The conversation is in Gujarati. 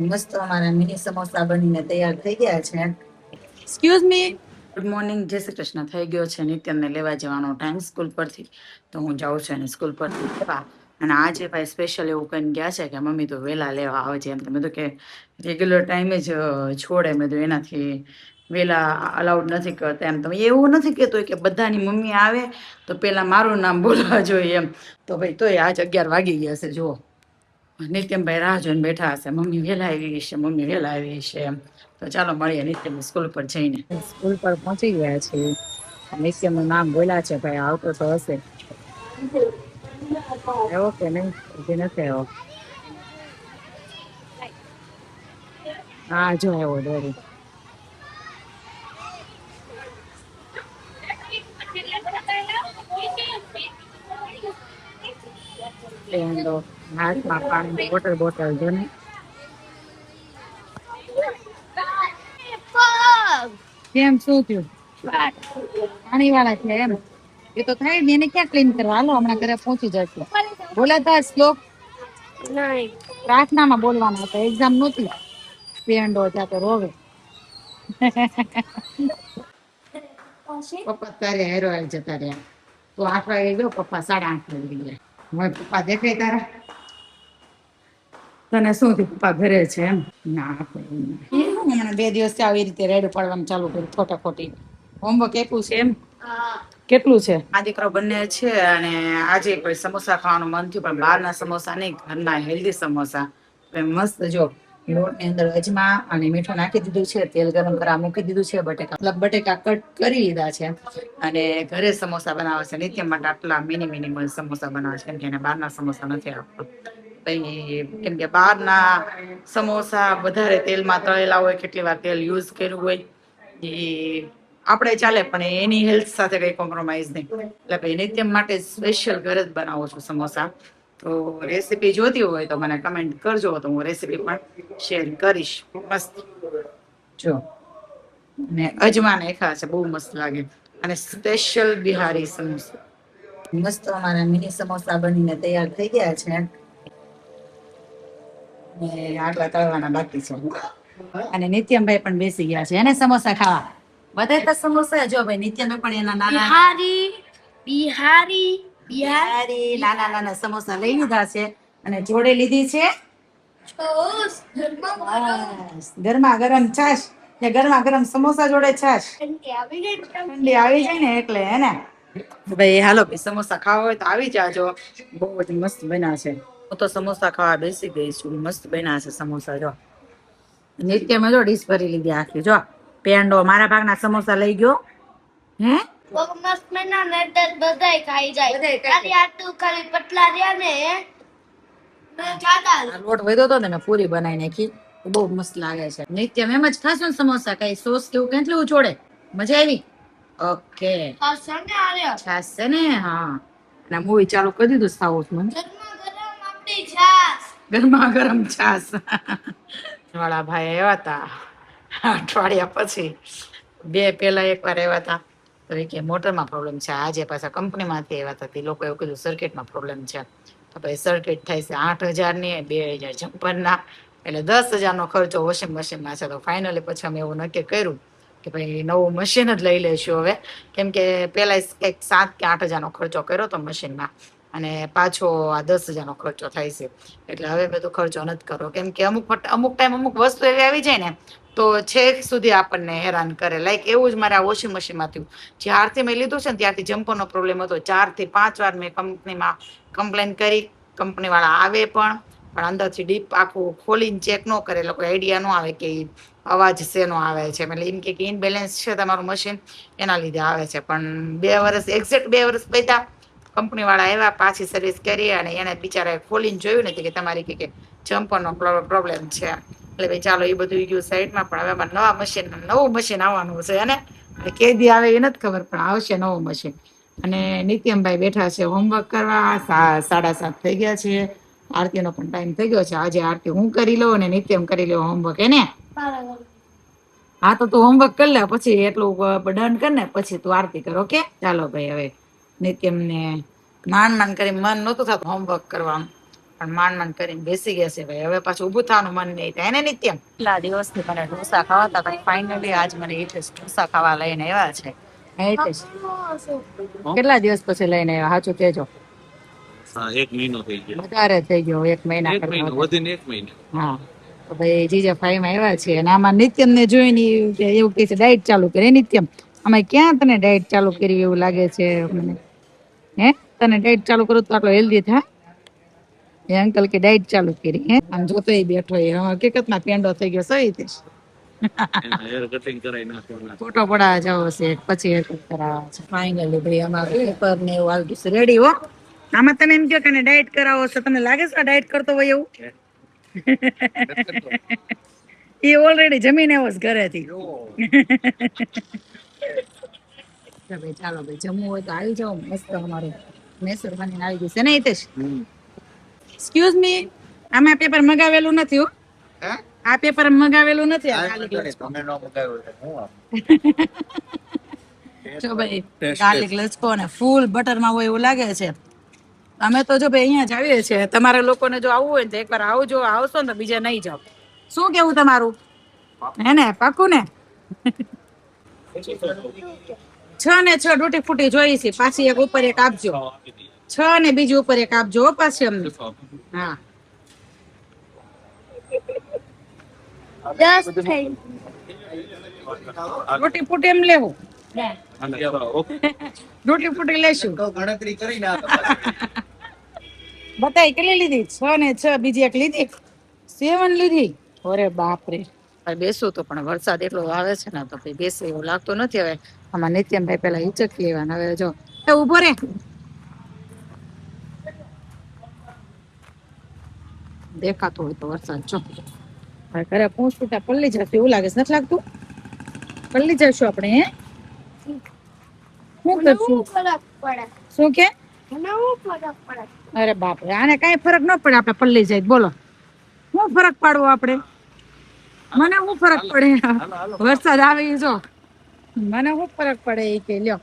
મસ્ત અમારા મિની સમોસા બનીને તૈયાર થઈ ગયા છે. Excuse me. ગુડ મોર્નિંગ, જય શ્રી કૃષ્ણ. થઈ ગયો છે નિત્યને લેવા જવાનો ટાઈમ સ્કૂલ પરથી, તો હું જાઉં છું એને સ્કૂલ પરથી લેવા. અને આજે ભાઈ સ્પેશિયલ એવું કહીને ગયા છે કે મમ્મી તો વહેલા લેવા આવે છે. એમ તો મેં તો કે રેગ્યુલર ટાઈમે જ છોડે, મેં તો એનાથી વહેલા અલાઉડ નથી કરતા. એમ તમે એવું નથી કહેતો કે બધાની મમ્મી આવે તો પેલા મારું નામ બોલવા જોઈએ એમ. તો ભાઈ તોય આજ 11 વાગી ગયા છે. જુઓ, નિત્યમભાઈ રાહ જોઈને બેઠા હશે, મમ્મી વહેલા આવી છે, મમ્મી વહેલા આવી છે એમ. તો ચાલો મળીએ નિત્યમ સ્કૂલ પર જઈને. સ્કૂલ પર પહોંચી ગયા છે. નિત્યમનું નામ બોલ્યા છે, ભાઈ આવતો તો હશે. એવો કે નહીં, હજી નથી આવ્યો. હા, જો આવ્યો દોડી. હાથમાં પાણી વોટર બોટલ જો ને. કેમ, શું થયું? પાણી વાળા છે એમ? એ તો થાય ને, એને ક્યાં ક્લીન કરવા? હાલો હમણાં ઘરે પહોંચી જશે. બોલાતા શ્લોક પ્રાર્થનામાં બોલવાના હતા, એક્ઝામ નહોતી. પેંડો જાતો રોવે. પપ્પા તારે હેરો આવી જતા રહ્યા. તો 8 વાગે ગયો, પપ્પા 8:30 વાગે ગયા. હવે પપ્પા દેખાય તારા? તને શું થયું? પપ્પા ઘરે છે એમ? ના, હમણાં 2 દિવસથી આવી રીતે રેડ પાડવાનું ચાલુ કર્યું, ખોટા ખોટી. હોમવર્ક આપ્યું છે એમ? કેટલું છે? આ દીકરો બંને છે. અને આજે કોઈ સમોસા ખાવાનું મન થયું, પણ બહારના સમોસા નહીં, ઘરના હેલ્ધી સમોસા. મસ્ત જો, લોટની અંદર અજમા અને મીઠું નાખી દીધું છે, તેલ ગરમ કરવા મૂકી દીધું છે, બટેકા કટ કરી લીધા છે અને ઘરે સમોસા બનાવે છે. નિત્ય માટે આટલા મિની સમોસા બનાવે છે, કેમ કે એને બહારના સમોસા નથી આપતા. કેમ કે બહારના સમોસા વધારે તેલમાં તળેલા હોય, કેટલી વાર તેલ યુઝ કર્યું હોય. એ આપણે ચાલે, પણ એની હેલ્થ સાથે કઈ કોમ્પ્રોમાઇઝ નહીં. એટલે ભાઈ નિત્યમ માટે સ્પેશિયલ ઘરે જ બનાવું છું સમોસા. તો રેસીપી જોતી હોય તો મને કમેન્ટ કરજો, તો હું રેસીપી પણ શેર કરીશ. મસ્ત જો, ને અજમા નાખ્યા છે, બહુ મસ્ત લાગે. અને સ્પેશિયલ બિહારી સમોસા. મસ્ત અમારા મિની સમોસા બનીને તૈયાર થઈ ગયા છે. આટલા તળવાના બાકી છે. અને નિત્યમભાઈ પણ બેસી ગયા છે એને સમોસા ખાવા. બધાય સમોસા જો ભાઈ, નિત્યમભાઈ પણ એના નાના બિહારી નાના નાના સમોસા લઈ લીધા છે. અને જોડે લીધી છે ગરમા ગરમ છાશ. ગરમા ગરમ સમોસા જોડે છાશ. ઠંડી આવી જાય ને એટલે હે ને ભાઈ. હાલો ભાઈ, સમોસા ખાવા હોય તો આવી જાજો, બહુ જ મસ્ત બન્યા છે. હું તો સમોસા ખાવા બેસી ગઈ છું. મસ્ત બન્યા છે સમોસા. જો નિત્યમાં જો ડીશ ભરી લીધી આખી. જો પેંડો મારા ભાગના સમોસા લઈ ગયો. હે લોટ વધ્યો હતો ને, મેં પૂરી બનાવી નાખી. બહુ મસ્ત લાગે છે. નિત્યમ એમ જ ખાશો ને સમોસા? કઈ સોસ કેવું કેટલું જોડે? મજા આવી? ઓકે, છાસ છે ને? હા. અને મૂવી ચાલુ કરી દીધું સાઉથમાં. ગરમા ગરમ છાસ વાળા ભાઈ આવ્યા હતા અઠવાડિયા પછી. પહેલા એકવાર આવ્યા હતા, તો એ કે મોટરમાં પ્રોબ્લેમ છે. આજે પાછા કંપનીમાંથી આવ્યા હતા, તે લોકો એવું કીધું સર્કિટમાં પ્રોબ્લેમ છે. તો ભાઈ સર્કિટ થાય છે 8,000ની, 2,000 જમ્પરના, એટલે 10,000નો ખર્ચો વોશિંગ મશીનમાં છે. તો ફાઇનલી પછી અમે એવું નક્કી કર્યું કે ભાઈ નવું મશીન જ લઈ લઈશું હવે. કેમ કે પેલા કંઈક 7 કે 8,000નો ખર્ચો કર્યો હતો મશીનમાં, અને પાછો આ 10,000નો ખર્ચો થાય છે. એટલે હવે બધો ખર્ચો નથી કરો, કેમ કે અમુક ટાઈમ અમુક વસ્તુ એવી આવી જાય ને તો છેક સુધી આપણને હેરાન કરે. લાઈક એવું જ મારે આ વોશિંગ મશીનમાં થયું. જ્યારથી મેં લીધું છે ને ત્યારથી જમ્પરનો પ્રોબ્લેમ હતો. 4 થી 5 વાર મેં કંપનીમાં કમ્પ્લેન કરી. કંપનીવાળા આવે પણ અંદરથી ડીપ આખું ખોલીને ચેક ન કરે. લોકો આઈડિયા ન આવે કે અવાજ શેનો આવે છે. એટલે એમ કે ઇનબેલેન્સ છે તમારું મશીન, એના લીધે આવે છે. પણ 2 વર્ષ, એક્ઝેક્ટ 2 વર્ષ પહેલા કંપનીવાળા આવ્યા, પાછી સર્વિસ કરી, અને એને બિચારાએ ખોલીને જોયું ને કે તમારી કે જમ્પરનો પ્રોબ્લેમ છે. એટલે ભાઈ ચાલો એ બધું ગયું સાઈડમાં. પણ હવે નવું મશીન આવવાનું છે. અને કેદી આવે એ નથી ખબર, પણ આવશે નવું મશીન. અને નિત્યમભાઈ બેઠા છે હોમવર્ક કરવા. 7:30 થઈ ગયા છે. આરતીનો પણ ટાઈમ થઈ ગયો છે. આજે આરતી હું કરી લઉં અને નિત્યમ કરી લો હોમવર્ક. એને હા, તો તું હોમવર્ક કરી લે, પછી એટલું ડન કર ને પછી તું આરતી કર. ઓકે, ચાલો ભાઈ. હવે નિત્યમને માંડ કરી મન નહોતું થતું હોમવર્ક કરવાનું, પણ માંડ કરીને બેસી ગયા છે ભાઈ. હવે પાછું ઊભું થવાનું મન નહીં થાય ને નિત્યમ. કેટલા દિવસથી મને ઢોસા ખાવાતા હતા, ફાઇનલી આજ મને હિતેશ ઢોસા ખાવા લઈને આવ્યા છે. હિતેશ કેટલા દિવસ પછી લઈને આવ્યા સાચું કેજો? હા, 1 મહિનો થઈ ગયો. વધારે થઈ ગયો, 1 મહિના 1 મહિનો કરતા. વધીને 1 મહિનો. હા તો ભાઈ જીજા ફાઈ માં આવ્યા છે અને આમાં નિત્યમ ને જોઈને એવું કે છે ડાયટ ચાલુ કરે. નિત્યમ આમાં ક્યાં તને ડાયટ ચાલુ કરી એવું લાગે છે મને? હે તને ડાયટ ચાલુ કરું તો આટલો હેલ્ધી થાય? એ અંકલ કે ડાયટ ચાલુ કરી. હે આમ જોતો બેઠો એ હકીકતમાં પેંડો થઈ ગયો. સહી તે હેર કટિંગ કરાવી નાખવાના. ફોટો પડાવવા જવો છે પછી હેર કટ કરાવવા છે. ફાઇનલી ભાઈ અમારું પેપર ને એવું આવી ગયું છે રેડી. હો આમાં તમે એમ કહો કે ડાયટ કરાવો છો, તમને લાગે છે ડાયટ કરતો હોય એવું? એ ઓલરેડી જમીને એવો જ ઘરેથી. ભાઈ ચાલો ભાઈ જમવું હોય તો આવી જાઓ. મસ્ત અમારે મેસર બનીને આવી ગયું છે ને હિતેશ? એક્સક્યુઝ મી, આમાં પેપર મગાવેલું નથી હો. આ પેપર મગાવેલું નથી. જો ભાઈ ગાર્લિક લચકો ને ફૂલ બટર માં હોય એવું લાગે છે. અમે તો જો ભાઈ અહીંયા જ આવીએ છીએ. તમારા લોકોને જો આવવું હોય ને તો એકવાર આવજો. આવશો ને તો બીજા નહીં જાઓ. શું કેવું તમારું? હે ને પાકું ને? 6 ને 6 ડૂટી ફૂટી જોઈ છે. પાછી એક ઉપર એક આપજો. 6 ને બીજી ઉપર એક આપજો હો પાછી અમને. હા રોટી ફૂટી એમ લેવું. રોટી ફૂટી લેશું. ગણતરી કરીને બતાય કેટલી લીધી? 6 ને 6 બીજી એક લીધી. 7 લીધી. અરે બાપ રે. બેસું તો પણ વરસાદ એટલો આવે છે ને તો બેસે એવું લાગતું નથી. હવે આમાં નિત્યમભાઈ પેલા હિચકી લેવાના. હવે જો એ ઉભો રે. દેખાતો હોય તો વરસાદ જો હવે ઘરે પહોંચતા પલ્લી જશે એવું લાગે છે. નથી લાગતું? પલ્લી જશું આપણે. હે શું કરશું? શું કે? અરે બાપ રે, આને કઈ ફરક ન પડે. આપણે પલ્લી જાય બોલો શું ફરક પાડવો આપણે? મને શું ફરક પડે? વરસાદ આવે જો મને શું ફરક પડે એ કે લ્યો.